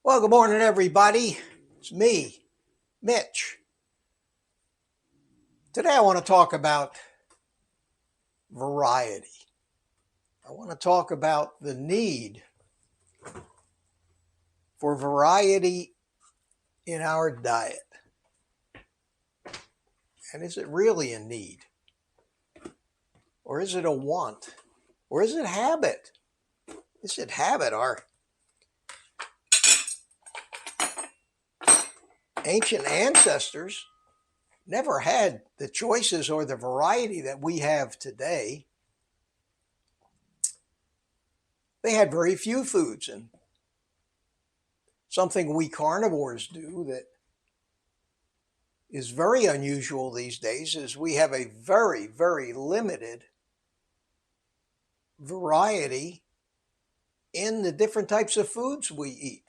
Well, good morning, everybody. It's me, Mitch. Today I want to talk about variety. I want to talk about the need for variety in our diet. And is it really a need? Or is it a want? Or is it habit? Is it habit? Our ancient ancestors never had the choices or the variety that we have today. They had very few foods, and something we carnivores do that is very unusual these days is we have a very, very limited variety in the different types of foods we eat.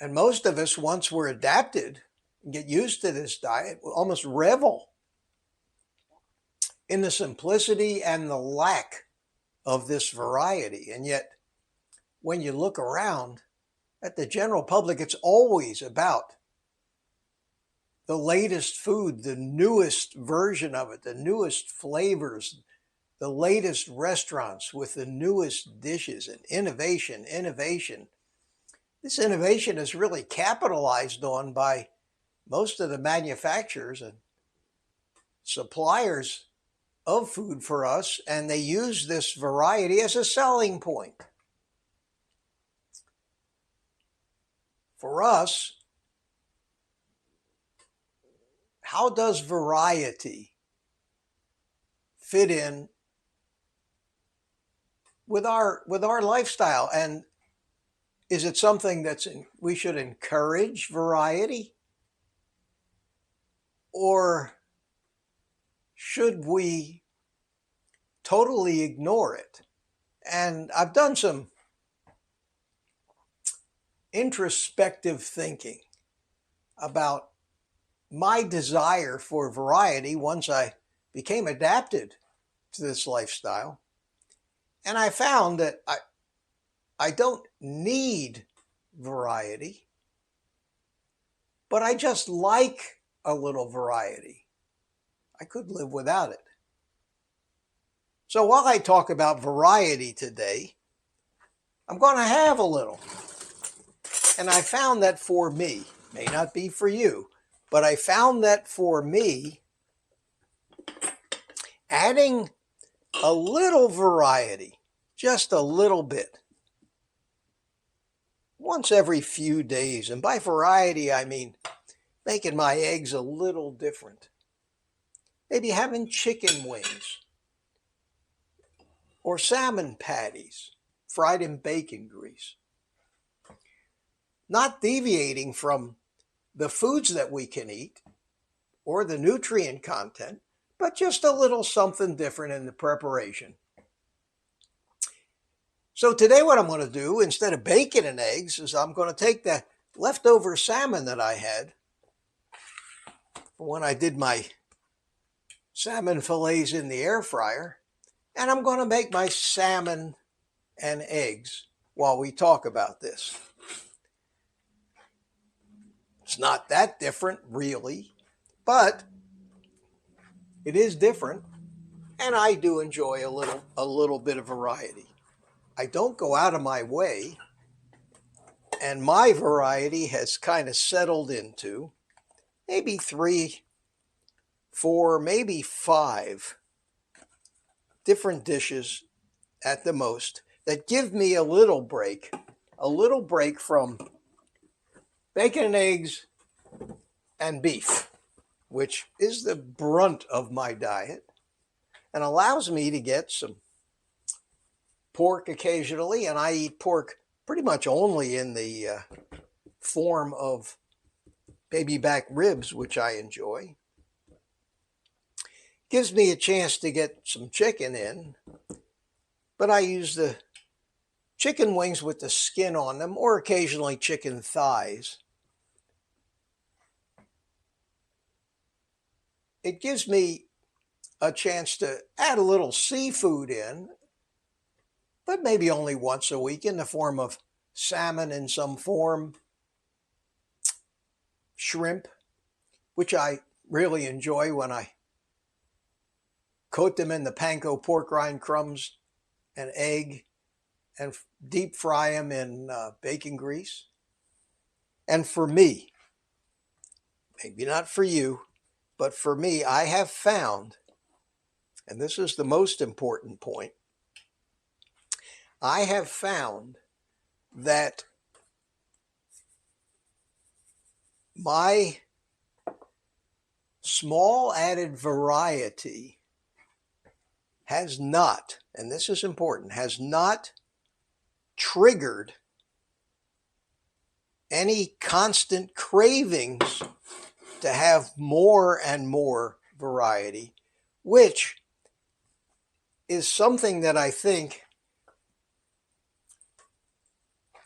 And most of us, once we're adapted and get used to this diet, will almost revel in the simplicity and the lack of this variety. And yet, when you look around at the general public, it's always about the latest food, the newest version of it, the newest flavors, the latest restaurants with the newest dishes, and innovation, innovation. This innovation is really capitalized on by most of the manufacturers and suppliers of food for us, and they use this variety as a selling point. For us, how does variety fit in with our lifestyle? And is it something we should encourage variety? Or should we totally ignore it? And I've done some introspective thinking about my desire for variety once I became adapted to this lifestyle. And I found that I don't need variety, but I just like a little variety. I could live without it. So while I talk about variety today, I'm going to have a little. And I found that for me, may not be for you, but I found that for me, adding a little variety, just a little bit, once every few days, and by variety I mean making my eggs a little different. Maybe having chicken wings or salmon patties fried in bacon grease. Not deviating from the foods that we can eat or the nutrient content, but just a little something different in the preparation. So today what I'm going to do, instead of bacon and eggs, is I'm going to take the leftover salmon that I had when I did my salmon fillets in the air fryer, and I'm going to make my salmon and eggs while we talk about this. It's not that different, really, but it is different, and I do enjoy a little bit of variety. I don't go out of my way, and my variety has kind of settled into maybe 3, 4, maybe 5 different dishes at the most that give me a little break from bacon and eggs and beef, which is the brunt of my diet, and allows me to get some pork occasionally. And I eat pork pretty much only in the form of baby back ribs, which I enjoy. Gives me a chance to get some chicken in, but I use the chicken wings with the skin on them, or occasionally chicken thighs. It gives me a chance to add a little seafood in, but maybe only once a week in the form of salmon in some form, shrimp, which I really enjoy when I coat them in the panko pork rind crumbs and egg and deep fry them in bacon grease. And for me, maybe not for you, but for me, I have found, and this is the most important point, I have found that my small added variety has not, and this is important, has not triggered any constant cravings to have more and more variety, which is something that I think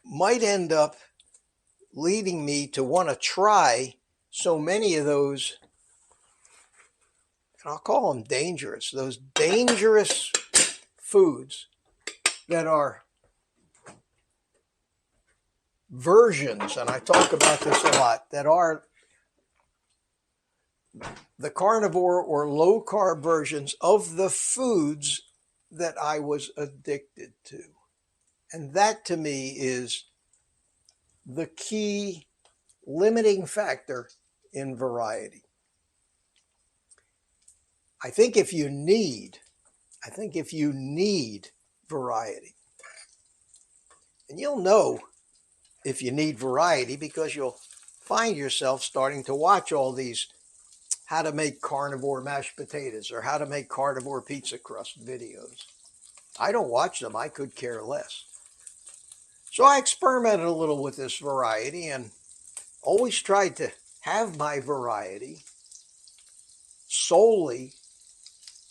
might end up leading me to want to try so many of those, and I'll call them dangerous, those dangerous foods that are versions, and I talk about this a lot, that are the carnivore or low carb versions of the foods that I was addicted to. And that to me is the key limiting factor in variety. I think if you need variety, and you'll know if you need variety because you'll find yourself starting to watch all these how to make carnivore mashed potatoes or how to make carnivore pizza crust videos. I don't watch them. I could care less. So I experimented a little with this variety and always tried to have my variety solely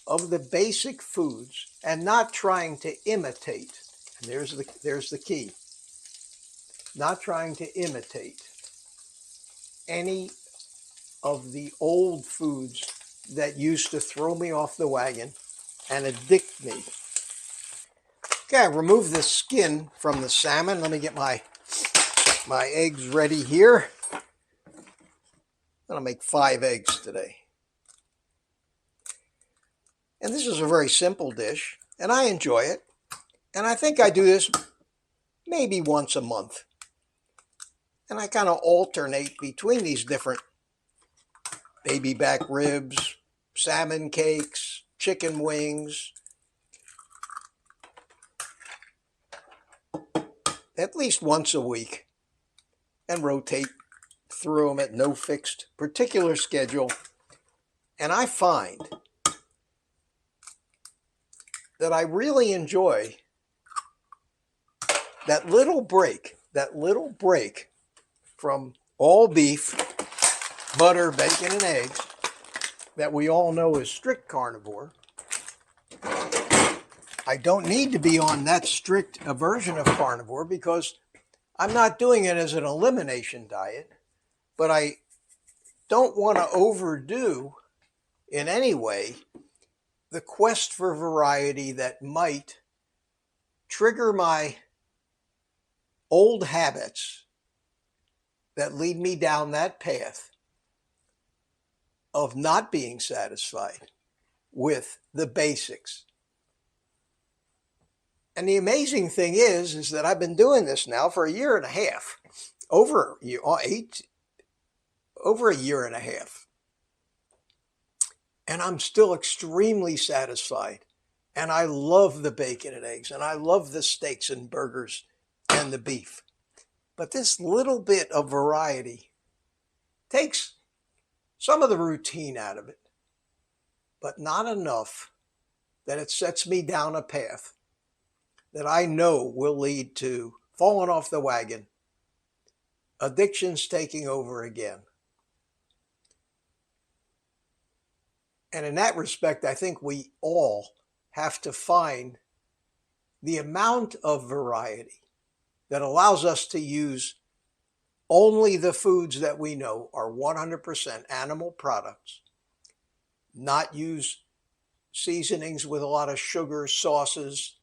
of the basic foods and not trying to imitate. And there's the key. Not trying to imitate any of the old foods that used to throw me off the wagon and addict me. Okay, I remove the skin from the salmon. Let me get my eggs ready here. I'm going to make 5 eggs today. And this is a very simple dish, and I enjoy it. And I think I do this maybe once a month. And I kind of alternate between these different baby back ribs, salmon cakes, chicken wings, at least once a week, and rotate through them at no fixed particular schedule. And I find that I really enjoy that little break from all beef, butter, bacon, and eggs that we all know is strict carnivore. I don't need to be on that strict a version of carnivore because I'm not doing it as an elimination diet, but I don't want to overdo in any way the quest for variety that might trigger my old habits that lead me down that path of not being satisfied with the basics. And the amazing thing is that I've been doing this now for a year and a half, over a year and a half. And I'm still extremely satisfied. And I love the bacon and eggs, and I love the steaks and burgers and the beef. But this little bit of variety takes some of the routine out of it, but not enough that it sets me down a path that I know will lead to falling off the wagon, addictions taking over again. And in that respect, I think we all have to find the amount of variety that allows us to use only the foods that we know are 100% animal products, not use seasonings with a lot of sugar, sauces,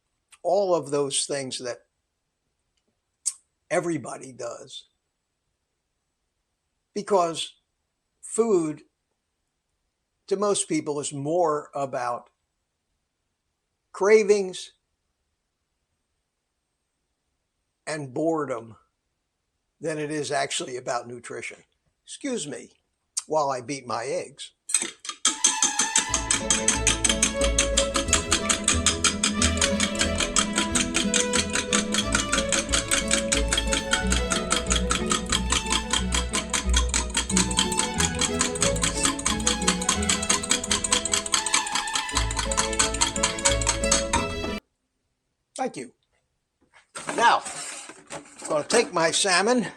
all of those things that Everybody does. Because food, to most people, is more about cravings and boredom than it is actually about nutrition. Excuse me while I beat my eggs. Thank you. Now, I'm going to take my salmon,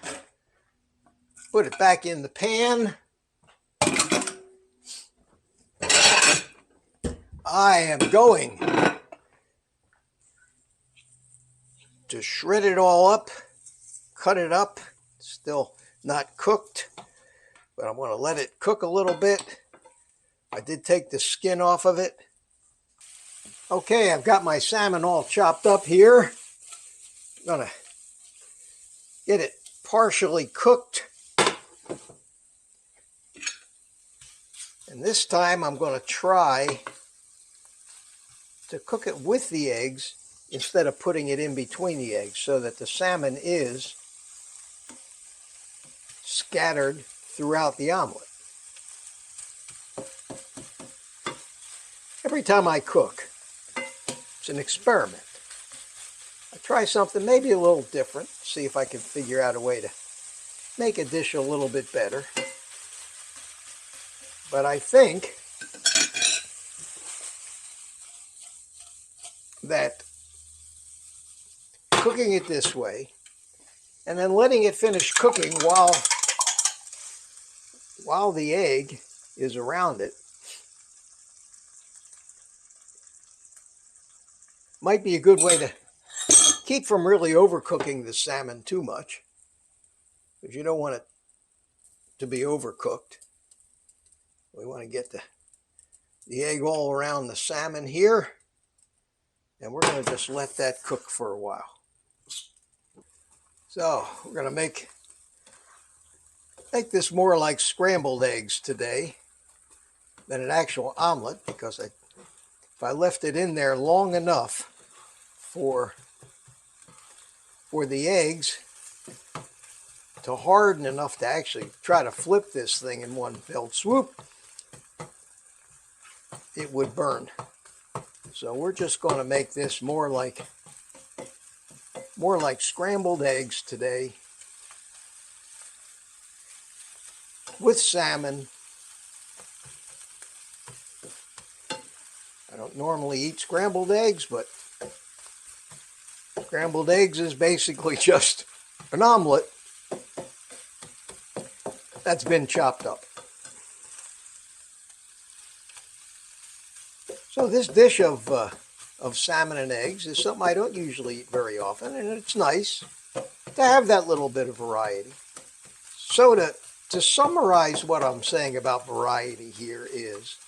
put it back in the pan. I am going to shred it all up, cut it up. Still not cooked, but I'm going to let it cook a little bit. I did take the skin off of it. Okay, I've got my salmon all chopped up here. I'm going to get it partially cooked. And this time I'm going to try to cook it with the eggs instead of putting it in between the eggs, so that the salmon is scattered throughout the omelet. Every time I cook, it's an experiment. I try something maybe a little different, see if I can figure out a way to make a dish a little bit better. But I think that cooking it this way and then letting it finish cooking while the egg is around it might be a good way to keep from really overcooking the salmon too much, because you don't want it to be overcooked. We want to get the egg all around the salmon here, and we're going to just let that cook for a while. So we're going to make this more like scrambled eggs today than an actual omelet, because if I left it in there long enough for the eggs to harden enough to actually try to flip this thing in one fell swoop, it would burn. So we're just going to make this more like scrambled eggs today with salmon. I don't normally eat scrambled eggs, but scrambled eggs is basically just an omelet that's been chopped up. So this dish of salmon and eggs is something I don't usually eat very often, and it's nice to have that little bit of variety. So to summarize what I'm saying about variety here is,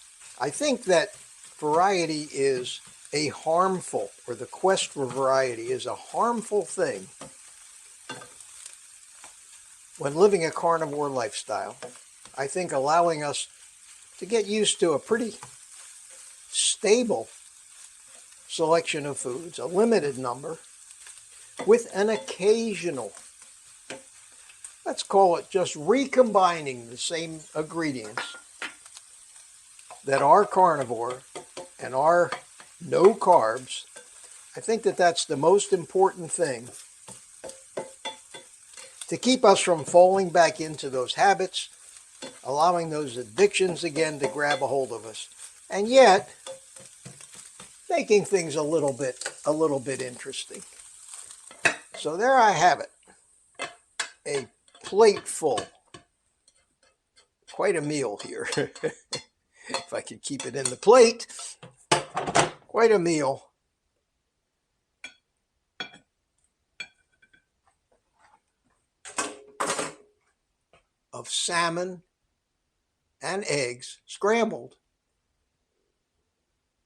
I think that variety is a harmful, or the quest for variety is a harmful thing when living a carnivore lifestyle. I think allowing us to get used to a pretty stable selection of foods, a limited number, with an occasional, let's call it just recombining the same ingredients that are carnivore and are no carbs. I think that that's the most important thing to keep us from falling back into those habits, allowing those addictions again to grab a hold of us, and yet making things a little bit interesting. So there I have it, a plate full, quite a meal here. If I could keep it in the plate, quite a meal. Of salmon and eggs scrambled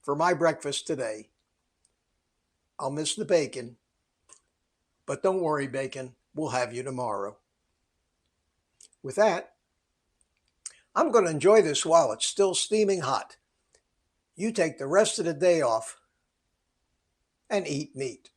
for my breakfast today. I'll miss the bacon, but don't worry, bacon, We'll have you tomorrow. With that, I'm going to enjoy this while it's still steaming hot. You take the rest of the day off and eat meat.